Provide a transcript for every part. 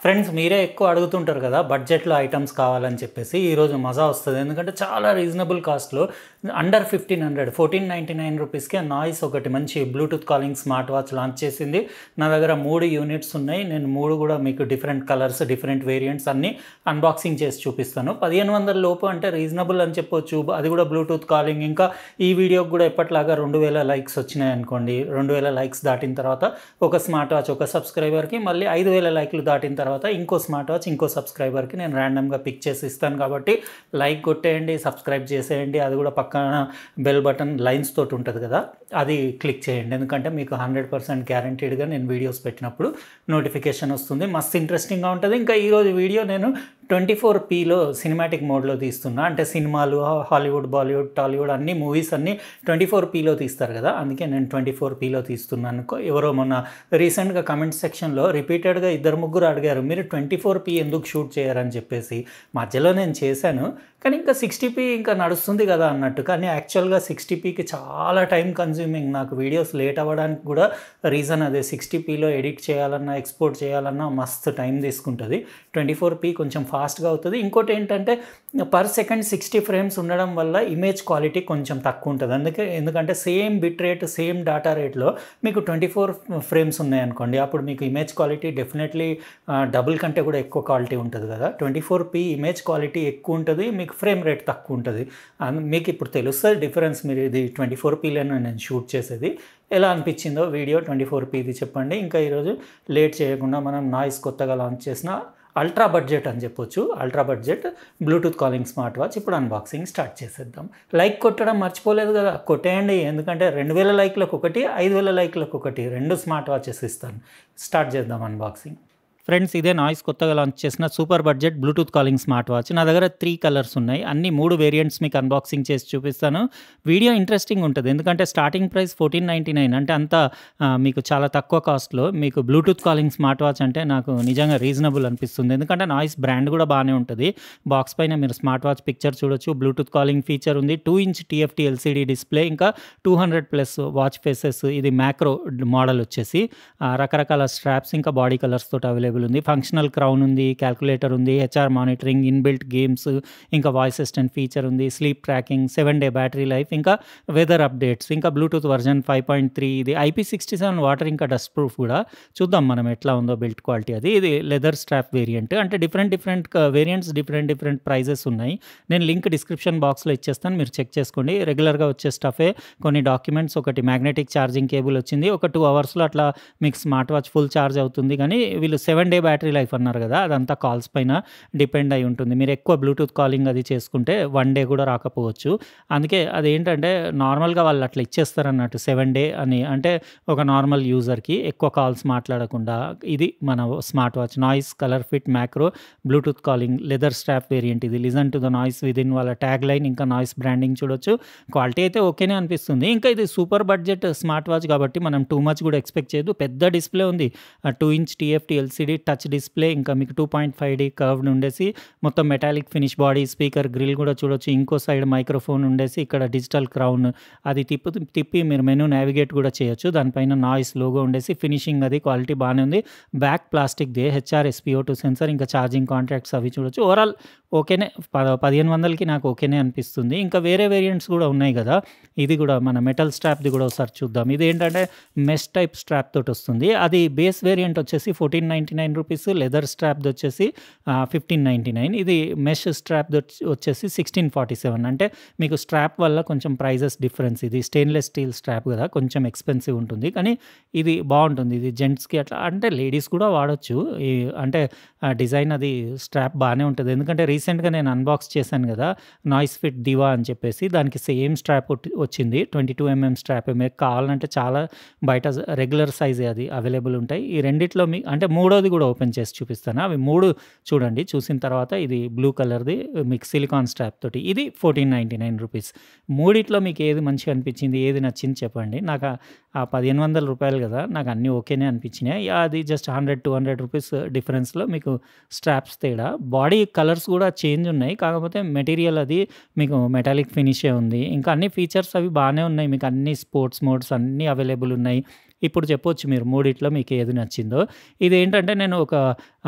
Friends మీరే ఎక్కువ అడుగుతుంటారు కదా బడ్జెట్లో ఐటమ్స్ కావాలని చెప్పేసి ఈరోజు మజా వస్తుంది. ఎందుకంటే చాలా రీజనబుల్ కాస్ట్లో అండర్ 1500 1499 రూపీస్కే నాయిస్ ఒకటి మంచి Bluetooth calling smart watch launch చేసింది. నా దగ్గర 3 యూనిట్స్ ఉన్నాయి. నేను 3 కూడా మీకు డిఫరెంట్ కలర్స్ డిఫరెంట్ వేరియంట్స్ అన్నీ అన్బాక్సింగ్ చేసి చూపిస్తాను. 1500 లోపు అంటే రీజనబుల్ అని చెప్పొచ్చు. అది కూడా బ్లూటూత్ కాలింగ్. ఇంకా ఈ వీడియోకి కూడా ఎప్పటిలాగా 2000 లైక్స్ వచ్చినాయి అనుకోండి. 2000 లైక్స్ దాటిన తర్వాత ఒక స్మార్ట్ వాచ్ ఒక సబ్స్క్రైబర్కి, మళ్ళీ 5000 లైక్లు దాటిన తర్వాత ఇంకో స్మార్ట్ వాచ్ ఇంకో సబ్స్క్రైబర్కి నేను ర్యాండమ్గా పిక్ చేసి ఇస్తాను. కాబట్టి లైక్ కొట్టేయండి, సబ్స్క్రైబ్ చేసేయండి. అది కూడా పక్కన బెల్ బటన్ లైన్స్ తోటి ఉంటుంది కదా, అది క్లిక్ చేయండి. ఎందుకంటే మీకు 100% గ్యారంటీడ్గా నేను వీడియోస్ పెట్టినప్పుడు నోటిఫికేషన్ వస్తుంది. మస్తు ఇంట్రెస్టింగ్గా ఉంటుంది. ఇంకా ఈరోజు వీడియో నేను 24pలో సినిమాటిక్ మోడ్లో తీస్తున్నా. అంటే సినిమాలు హాలీవుడ్, బాలీవుడ్, టాలీవుడ్ అన్ని మూవీస్ అన్నీ 24pలో తీస్తారు కదా, అందుకే నేను 24pలో తీస్తున్నాను. ఎవరో మొన్న రీసెంట్గా కమెంట్ సెక్షన్లో రిపీటెడ్గా 2-3 అడిగారు, మీరు 24p ఎందుకు షూట్ చేయరని చెప్పేసి. మధ్యలో నేను చేశాను, కానీ ఇంకా 60p ఇంకా నడుస్తుంది కదా అన్నట్టు. కానీ యాక్చువల్గా 60pకి చాలా టైం కన్జ్యూమింగ్. నాకు వీడియోస్ లేట్ అవ్వడానికి కూడా రీజన్ అదే. 60pలో ఎడిట్ చేయాలన్నా ఎక్స్పోర్ట్ చేయాలన్నా మస్తు టైం తీసుకుంటుంది. 24p కొంచెం ఫాస్ట్గా అవుతుంది. ఇంకోటి ఏంటంటే పర్ సెకండ్ 60 ఫ్రేమ్స్ ఉండడం వల్ల ఇమేజ్ క్వాలిటీ కొంచెం తక్కువ ఉంటుంది. ఎందుకంటే same bit rate same data రేట్లో మీకు 24 ఫ్రేమ్స్ ఉన్నాయనుకోండి, అప్పుడు మీకు ఇమేజ్ క్వాలిటీ డెఫినెట్లీ డబుల్ కంటే కూడా ఎక్కువ క్వాలిటీ ఉంటుంది కదా. 24p ఇమేజ్ క్వాలిటీ ఎక్కువ ఉంటుంది, మీకు ఫ్రేమ్ రేట్ తక్కువ ఉంటుంది. మీకు ఇప్పుడు తెలుస్తుంది డిఫరెన్స్. మీరు ఇది 24pలోనే నేను షూట్ చేసేది. ఎలా అనిపించిందో వీడియో 24pది చెప్పండి. ఇంకా ఈరోజు లేట్ చేయకుండా మనం నాయిస్ కొత్తగా లాంచ్ చేసిన అల్ట్రా బడ్జెట్ అని చెప్పొచ్చు, ultra budget Bluetooth calling smart watch ఇప్పుడు అన్బాక్సింగ్ స్టార్ట్ చేసేద్దాం. లైక్ కొట్టడం మర్చిపోలేదు కదా, కొట్టేయండి. ఎందుకంటే 2000 లైక్లకు ఒకటి, 5000 లైక్లకు ఒకటి, 2 స్మార్ట్ వాచెస్ ఇస్తాను. స్టార్ట్ చేద్దాం అన్బాక్సింగ్. ఫ్రెండ్స్, ఇదే నాయిస్ కొత్తగా లాంచ్ చేసిన super budget Bluetooth calling smart watch. నా దగ్గర 3 కలర్స్ ఉన్నాయి. అన్ని 3 వేరియంట్స్ మీకు అన్బాక్సింగ్ చేసి చూపిస్తాను. వీడియో ఇంట్రెస్టింగ్ ఉంటుంది. ఎందుకంటే స్టార్టింగ్ ప్రైస్ 1499, అంటే అంత మీకు చాలా తక్కువ కాస్ట్లో మీకు బ్లూటూత్ కాలింగ్ స్మార్ట్ వాచ్ అంటే నాకు నిజంగా రీజనబుల్ అనిపిస్తుంది. ఎందుకంటే నాయిస్ బ్రాండ్ కూడా బాగానే ఉంటుంది. బాక్స్ పైన మీరు స్మార్ట్ వాచ్ పిక్చర్ చూడొచ్చు. బ్లూటూత్ కాలింగ్ ఫీచర్ ఉంది. 2-inch TFT LCD డిస్ప్లే, ఇంకా 200+ వాచ్ ఫేసెస్. ఇది మ్యాక్రో మోడల్ వచ్చేసి రకరకాల స్ట్రాప్స్ ఇంకా బాడీ కలర్స్ తోటి అవైలబుల్ ఉంది. ఫంక్షనల్ క్రౌన్ ఉంది, క్యాల్కులేటర్ ఉంది, హెచ్ఆర్ మానిటరింగ్, ఇన్బిల్ట్ గేమ్స్, ఇంకా వాయిస్ అసిస్టెంట్ ఫీచర్ ఉంది, sleep tracking, 7-day battery life, ఇంకా వెదర్ అప్డేట్స్, ఇంకా బ్లూటూత్ వర్జన్ 5.3. ఇది IP67 వాటర్ ఇంకా డస్ట్ ప్రూఫ్ కూడా. చూద్దాం మనం ఎట్లా ఉందో బిల్ట్ క్వాలిటీ అది. ఇది లెదర్ స్ట్రాప్ వేరియంట్. అంటే డిఫరెంట్ వేరియంట్స్ డిఫరెంట్ ప్రైజెస్ ఉన్నాయి. నేను లింక్ డిస్క్రిప్షన్ బాక్స్లో ఇచ్చేస్తాను, మీరు చెక్ చేసుకోండి. రెగ్యులర్గా వచ్చే స్టఫే. కొన్ని డాక్యుమెంట్స్, ఒకటి మ్యాగ్నెటిక్ ఛార్జింగ్ కేబుల్ వచ్చింది. ఒక 2 అవర్స్లో అట్లా మీకు స్మార్ట్ వాచ్ ఫుల్ ఛార్జ్ అవుతుంది. కానీ వీళ్ళు 7-day బ్యాటరీ లైఫ్ అన్నారు కదా, అదంతా కాల్స్ పైన డిపెండ్ అయి ఉంటుంది. మీరు ఎక్కువ బ్లూటూత్ కాలింగ్ అది చేసుకుంటే 1 day కూడా రాకపోవచ్చు. అందుకే అదేంటంటే నార్మల్గా వాళ్ళు అట్లా ఇచ్చేస్తారన్నట్టు 7-day అని. అంటే ఒక నార్మల్ యూజర్కి ఎక్కువ కాల్స్ మాట్లాడకుండా. ఇది మన smart watch Noise colour fit macro bluetooth calling leather strap variant. ఇది listen to the noise within వాళ్ళ ట్యాగ్ లైన్, ఇంకా నాయిస్ బ్రాండింగ్ చూడొచ్చు. క్వాలిటీ అయితే ఓకేనే అనిపిస్తుంది. ఇంకా ఇది సూపర్ బడ్జెట్ స్మార్ట్ వాచ్ కాబట్టి మనం టూ మచ్ కూడా ఎక్స్పెక్ట్ చేయదు. పెద్ద డిస్ప్లే ఉంది, 2-inch TFT LCD touch display, ఇంకా మీకు 2.5D కర్వ్డ్ ఉండేసి మొత్తం metallic finish body, speaker grille కూడా చూడొచ్చు. ఇంకో సైడ్ మైక్రోఫోన్ ఉండేసి ఇక్కడ డిజిటల్ క్రౌన్, అది తిప్పి మీరు మెనూ నావిగేట్ కూడా చేయొచ్చు. దానిపైన నాయిస్ లోగో ఉండేసి ఫినిషింగ్ అది క్వాలిటీ బాగానే ఉంది. Back plastic they, HR SpO2 sensor, ఇంకా ఛార్జింగ్ కాంట్రాక్ట్స్ అవి చూడొచ్చు. ఓవరాల్ ఓకేనే. 1500కి నాకు ఓకేనే అనిపిస్తుంది. ఇంకా వేరే వేరియంట్స్ కూడా ఉన్నాయి కదా, ఇది కూడా మన మెటల్ స్ట్రాప్ది కూడా ఒకసారి చూద్దాం. ఇది ఏంటంటే మెష్ టైప్ స్ట్రాప్ తోటి వస్తుంది. అది బేస్ వేరియంట్ వచ్చేసి 1499 రూపీస్, లెదర్ స్ట్రాప్ది వచ్చేసి 1599. ఇది మెష్ స్ట్రాప్ది వచ్చేసి 1647. అంటే మీకు స్ట్రాప్ వల్ల కొంచెం ప్రైజెస్ డిఫరెన్స్. ఇది స్టెయిన్లెస్ స్టీల్ స్ట్రాప్ కదా, కొంచెం ఎక్స్పెన్సివ్ ఉంటుంది. కానీ ఇది బాగుంటుంది. ఇది జెంట్స్కి అట్లా, అంటే లేడీస్ కూడా వాడచ్చు. అంటే డిజైన్ అది స్ట్రాప్ బాగానే ఉంటుంది. ఎందుకంటే రీసెంట్గా నేను అన్బాక్స్ చేశాను కదా నాయిస్ ఫిట్ దివా అని చెప్పేసి, దానికి సేమ్ స్ట్రాప్ వచ్చింది. 22mm strap. మీకు కావాలంటే చాలా బయట రెగ్యులర్ సైజే అది అవైలబుల్ ఉంటాయి. ఈ రెండిట్లో మీ అంటే మూడోది కూడా ఓపెన్ చేసి చూపిస్తాను. అవి 3 చూడండి. చూసిన తర్వాత ఇది బ్లూ కలర్ది మీకు సిలికాన్ స్ట్రాప్ తోటి, ఇది 1499 రూపీస్. మూడిట్లో మీకు ఏది మంచిగా అనిపించింది, ఏది నచ్చింది చెప్పండి. నాకు ఆ 1500 రూపాయలు కదా, నాకు అన్నీ ఓకేనే అనిపించినాయి. అది జస్ట్ 100-200 రూపీస్ డిఫరెన్స్లో మీకు స్ట్రాప్స్ తేడా. బాడీ కలర్స్ కూడా చేంజ్ ఉన్నాయి, కాకపోతే మెటీరియల్ అది మీకు మెటాలిక్ ఫినిషే ఉంది. ఇంకా అన్ని ఫీచర్స్ అవి బాగానే ఉన్నాయి. మీకు అన్ని స్పోర్ట్స్ మోడ్స్ అన్నీ అవైలబుల్ ఉన్నాయి. ఇప్పుడు చెప్పొచ్చు మీరు మూడిట్లో మీకు ఏది నచ్చిందో. ఇదేంటంటే నేను ఒక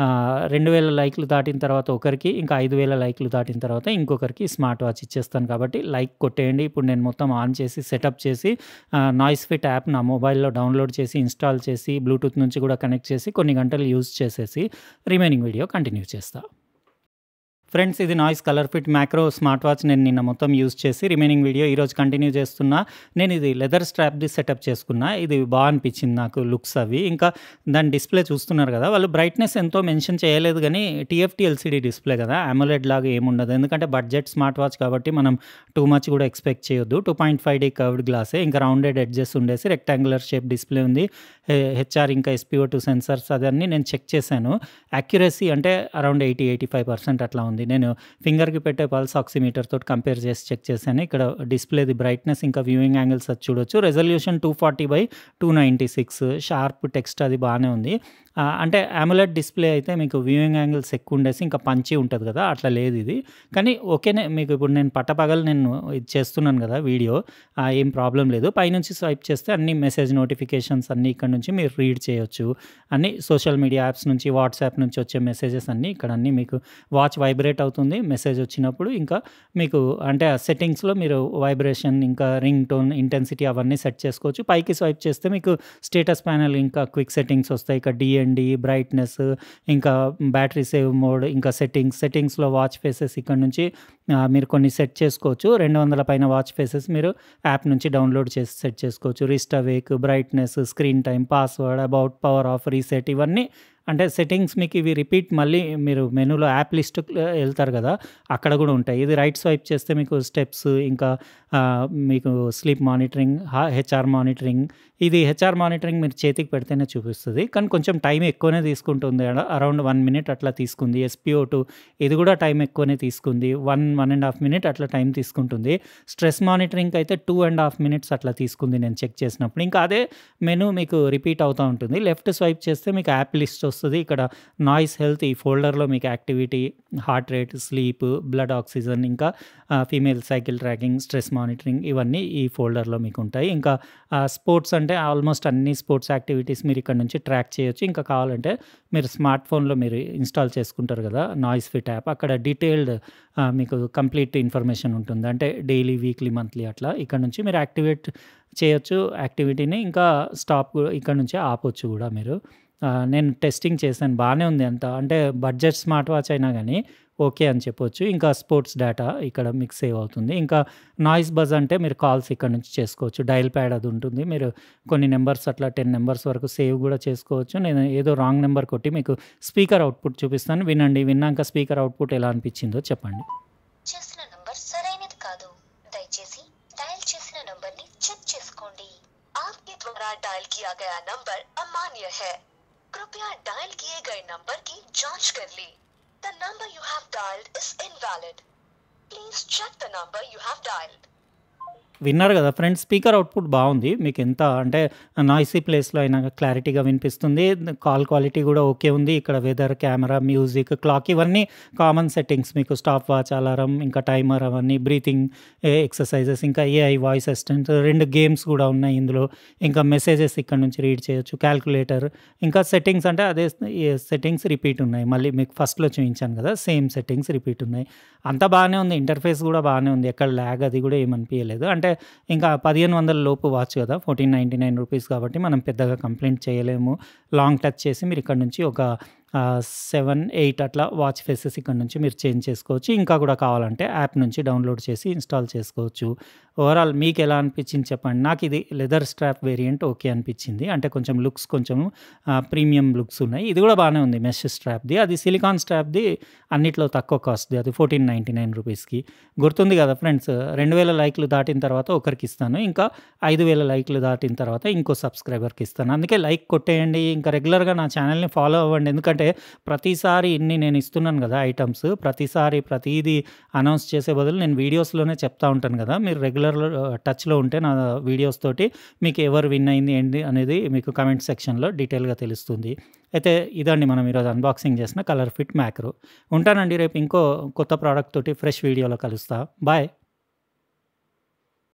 2000 లైక్‌లు దాటిన తర్వాత ఒకరికి, ఇంకా 5000 లైక్‌లు దాటిన తర్వాత ఇంకొకరికి స్మార్ట్ వాచ్ ఇచ్చేస్తాను కాబట్టి లైక్ కొట్టేయండి. ఇప్పుడు నేను మొత్తం ఆన్ చేసి సెటప్ చేసి నాయిస్ ఫిట్ యాప్ నా మొబైల్‌లో డౌన్‌లోడ్ చేసి, ఇన్‌స్టాల్ చేసి, బ్లూటూత్ నుంచి కూడా కనెక్ట్ చేసి కొన్ని గంటలు యూజ్ చేసేసి రిమైనింగ్ వీడియో కంటిన్యూ చేస్తా. ఫ్రెండ్స్, ఇది noise colour fit macro smart watch నేను నిన్న మొత్తం యూజ్ చేసి రిమైనింగ్ వీడియో ఈరోజు కంటిన్యూ చేస్తున్నా. నేను ఇది లెదర్ స్ట్రాప్‌ది సెటప్ చేసుకున్నా. ఇది అనిపించింది నాకు లుక్స్ అవి. ఇంకా దాని డిస్‌ప్లే చూస్తున్నారు కదా! వాళ్ళు బ్రైట్‌నెస్ ఎంతో మెన్షన్ చేయలేదు గానీ టీఎఫ్‌టీ ఎల్‌సీడీ డిస్‌ప్లే కదా! అమోలెడ్ లాగా ఏముండదు. ఎందుకంటే బడ్జెట్ స్మార్ట్ వాచ్ కాబట్టి మనం టూ మచ్ కూడా ఎక్స్‌పెక్ట్ చేయొద్దు. 2.5D కర్వ్డ్ గ్లాసే. ఇంకా రౌండెడ్ ఎడ్జెస్ ఉండేసి రెక్టాంగులర్ షేప్ డిస్‌ప్లే ఉంది. హెచ్ఆర్ ఇంకా SpO2 సెన్సార్స్ అదన్నీ నేను చెక్ చేశాను. యాక్యురసీ అంటే అరౌండ్ 85% అట్లా ఉంది. నేను ఫింగర్‌కి పెట్టే పల్స్ ఆక్సిమీటర్ తోటి కంపేర్ చేసి చెక్ చేశాను. ఇక్కడ డిస్‌ప్లేది బ్రైట్‌నెస్ ఇంకా వ్యూయింగ్ యాంగిల్స్ అది చూడొచ్చు. రెజల్యూషన్ 240/296 షార్ప్ టెక్స్ట్ అది బానే ఉంది. అంటే అమోలెడ్ డిస్‌ప్లే అయితే మీకు వ్యూయింగ్ యాంగిల్స్ ఎక్కువ ఉండేసి ఇంకా పంచీ ఉంటది కదా! అట్లా లేదు ఇది. కానీ ఓకేనే. మీకు ఇప్పుడు నేను పట్టపగలు నేను ఇది చేస్తున్నాను కదా వీడియో, ఏం ప్రాబ్లమ్ లేదు. పైనుంచి స్వైప్ చేస్తే అన్ని మెసేజ్ నోటిఫికేషన్స్ అన్నీ ఇక్కడ నుంచి మీరు రీడ్ చేయొచ్చు. అన్ని సోషల్ మీడియా యాప్స్ నుంచి, వాట్సాప్ నుంచి వచ్చే మెసేజెస్ అన్నీ ఇక్కడ అన్నీ మీకు వాచ్ వైబ్రేట్ అవుతుంది. మెసేజ్ వచ్చినప్పుడు ఇంకా మీకు అంటే సెట్టింగ్స్‌లో మీరు వైబ్రేషన్ ఇంకా రింగ్ టోన్, ఇంటెన్సిటీ అవన్నీ సెట్ చేసుకోవచ్చు. పైకి స్వైప్ చేస్తే మీకు స్టేటస్ ప్యానెల్ ఇంకా క్విక్ సెట్టింగ్స్ వస్తాయి. ఇక DND, బ్రైట్‌నెస్, ఇంకా బ్యాటరీ సేవ్ మోడ్, ఇంకా సెట్టింగ్స్‌లో వాచ్ ఫేసెస్ ఇక్కడ నుంచి మీరు కొన్ని సెట్ చేసుకోవచ్చు. 200 పైన వాచ్ ఫేసెస్ మీరు యాప్ నుంచి డౌన్‌లోడ్ చేసి సెట్ చేసుకోవచ్చు. Wrist awake, brightness, screen time, password, about, power of, reset ఇవన్నీ అంటే సెట్టింగ్స్ మీకు ఇవి రిపీట్ మళ్ళీ మీరు మెనూలో యాప్ లిస్ట్‌కి ఎళ్తారు కదా! అక్కడ కూడా ఉంటాయి. ఇది రైట్ స్వైప్ చేస్తే మీకు స్టెప్స్ ఇంకా మీకు స్లీప్ మానిటరింగ్, హెచ్ఆర్ మానిటరింగ్. ఇది హెచ్ఆర్ మానిటరింగ్ మీరు చేతికి పెడితేనే చూపిస్తది. కానీ కొంచెం టైం ఎక్కువనే తీసుకుంటుంది. అరౌండ్ 1 మినిట్ అట్లా తీసుకుంది. SpO2 ఇది కూడా టైం ఎక్కువనే తీసుకుంది. 1.5 మినిట్ అట్లా టైం తీసుకుంటుంది. స్ట్రెస్ మానిటరింగ్‌కి అయితే 2.5 మినిట్స్ అట్లా తీసుకుంది నేను చెక్ చేసినప్పుడు. ఇంకా అదే మెనూ మీకు రిపీట్ అవుతా ఉంటుంది. లెఫ్ట్ స్వైప్ చేస్తే మీకు యాప్ లిస్ట్ వస్తది. ఇక్కడ నాయిస్ హెల్త్ ఈ ఫోల్డర్‌లో మీకు activity, heart rate, sleep, blood oxygen, ఇంకా female cycle tracking, stress monitoring ఇవన్నీ ఈ ఫోల్డర్‌లో మీకు ఉంటాయి. ఇంకా స్పోర్ట్స్ అంటే ఆల్మోస్ట్ అన్ని స్పోర్ట్స్ యాక్టివిటీస్ మీరు ఇక్కడ నుంచి ట్రాక్ చేయొచ్చు. ఇంకా కావాలంటే మీరు స్మార్ట్ ఫోన్‌లో మీరు ఇన్‌స్టాల్ చేసుకుంటారు కదా నాయిస్ ఫిట్ యాప్, అక్కడ డీటెయిల్డ్ మీకు కంప్లీట్ ఇన్ఫర్మేషన్ ఉంటుంది. అంటే డైలీ, వీక్లీ, మంత్లీ అట్లా ఇక్కడ నుంచి మీరు యాక్టివేట్ చేయొచ్చు యాక్టివిటీని. ఇంకా స్టాప్ ఇక్కడ నుంచే ఆపొచ్చు కూడా మీరు. నేను టెస్టింగ్ చేశాను. బానే ఉంది అంతా. అంటే బడ్జెట్ స్మార్ట్ వాచ్ అయినా గానీ ఓకే అని చెప్పొచ్చు. ఇంకా స్పోర్ట్స్ డేటా ఇక్కడ మీకు సేవ్ అవుతుంది. ఇంకా నాయిస్ బజ్ అంటే మీరు కాల్స్ ఇక్కడ నుంచి చేసుకోవచ్చు. డయల్ ప్యాడ్ అది ఉంటుంది. మీరు కొన్ని నంబర్స్ అట్లా 10 నంబర్స్ వరకు సేవ్ కూడా చేసుకోవచ్చు. నేను ఏదో రాంగ్ నంబర్ కొట్టి మీకు స్పీకర్ అవుట్‌పుట్ చూపిస్తాను. వినండి. విన్నాక స్పీకర్ అవుట్‌పుట్ ఎలా అనిపించిందో చెప్పండి. చేసిన నంబర్ సరైనది కాదు. దయచేసి డయల్ చేసిన నంబర్‌ని చెక్ చేసుకోండి. आपके द्वारा डायल किया गया नंबर अमान्य है. कृपया डायल किए गए नंबर की जांच कर ली. The number you have dialed is invalid. Please check the number you have dialed. విన్నారు కదా ఫ్రెండ్స్, స్పీకర్ అవుట్‌పుట్ బావుంది. మీకు ఎంత అంటే నాయిసీ ప్లేస్‌లో అయినా క్లారిటీగా వినిపిస్తుంది. కాల్ క్వాలిటీ కూడా ఓకే ఉంది. ఇక్కడ వెదర్, కెమెరా, మ్యూజిక్, క్లాక్ ఇవన్నీ కామన్ సెట్టింగ్స్. మీకు స్టాప్ వాచ్, అలారం, ఇంకా టైమర్ అవన్నీ, బ్రీతింగ్ ఎక్సర్సైజెస్, ఇంకా AI వాయిస్ అసిస్టెంట్, 2 గేమ్స్ కూడా ఉన్నాయి ఇందులో. ఇంకా మెసేజెస్ ఇక్కడ నుంచి రీడ్ చేయొచ్చు. క్యాల్కులేటర్, ఇంకా సెట్టింగ్స్ అంటే అదే సెట్టింగ్స్ రిపీట్ ఉన్నాయి. మళ్ళీ మీకు ఫస్ట్‌లో చూయించాను కదా! సేమ్ సెట్టింగ్స్ రిపీట్ ఉన్నాయి. అంతా బానే ఉంది. ఇంటర్ఫేస్ కూడా బానే ఉంది. ఎక్కడ ల్యాగ్ అది కూడా ఏమనిపియలేదు. అంటే ఇంకా 1500 లోపు వాచ్ కదా! 1499 రూపీస్ కాబట్టి మనం పెద్దగా కంప్లెయింట్ చేయలేము. లాంగ్ టచ్ చేసి మీరు ఇక్కడ నుంచి ఒక 7, 8 అట్లా వాచ్ ఫేసెస్ ఇక్కడ నుంచి మీరు చేంజ్ చేసుకోవచ్చు. ఇంకా కూడా కావాలంటే యాప్ నుంచి డౌన్‌లోడ్ చేసి ఇన్‌స్టాల్ చేసుకోవచ్చు. ఓవరాల్ మీకు ఎలా అనిపించింది చెప్పండి. నాకు ఇది లెదర్ స్ట్రాప్ వేరియంట్ ఓకే అనిపించింది. అంటే కొంచెం లుక్స్ కొంచెం ప్రీమియం లుక్స్ ఉన్నాయి. ఇది కూడా బానే ఉంది మెష్ స్ట్రాప్‌ది. అది సిలికాన్ స్ట్రాప్‌ది అన్నిట్లో తక్కువ కాస్ట్‌ది. అది 1499 రూపీస్‌కి. గుర్తుంది కదా ఫ్రెండ్స్, 2000 లైక్‌లు దాటిన తర్వాత ఒకరికి ఇస్తాను. ఇంకా 5000 లైక్‌లు దాటిన తర్వాత ఇంకో సబ్స్క్రైబర్‌కి ఇస్తాను. అందుకే లైక్ కొట్టేయండి. ఇంకా రెగ్యులర్‌గా నా ఛానెల్‌ని ఫాలో అవ్వండి. ఎందుకంటే ప్రతిసారి ఇన్ని నేను ఇస్తున్నాను కదా ఐటమ్స్, ప్రతిసారి ప్రతీదీ అనౌన్స్ చేసే బదులు నేను వీడియోస్‌లోనే చెప్తా ఉంటాను కదా! మీరు రెగ్యులర్ టచ్‌లో ఉంటే నా వీడియోస్ తోటి మీకు ఎవరు విన్ అయింది ఏంటి అనేది మీకు కామెంట్ సెక్షన్‌లో డీటెయిల్‌గా తెలుస్తుంది. అయితే ఇదండి మనం ఈరోజు అన్బాక్సింగ్ చేసిన కలర్ ఫిట్ మ్యాక్రో. ఉంటానండి. రేపు ఇంకో కొత్త ప్రోడక్ట్ తోటి ఫ్రెష్ వీడియోలో కలుస్తా. బాయ్.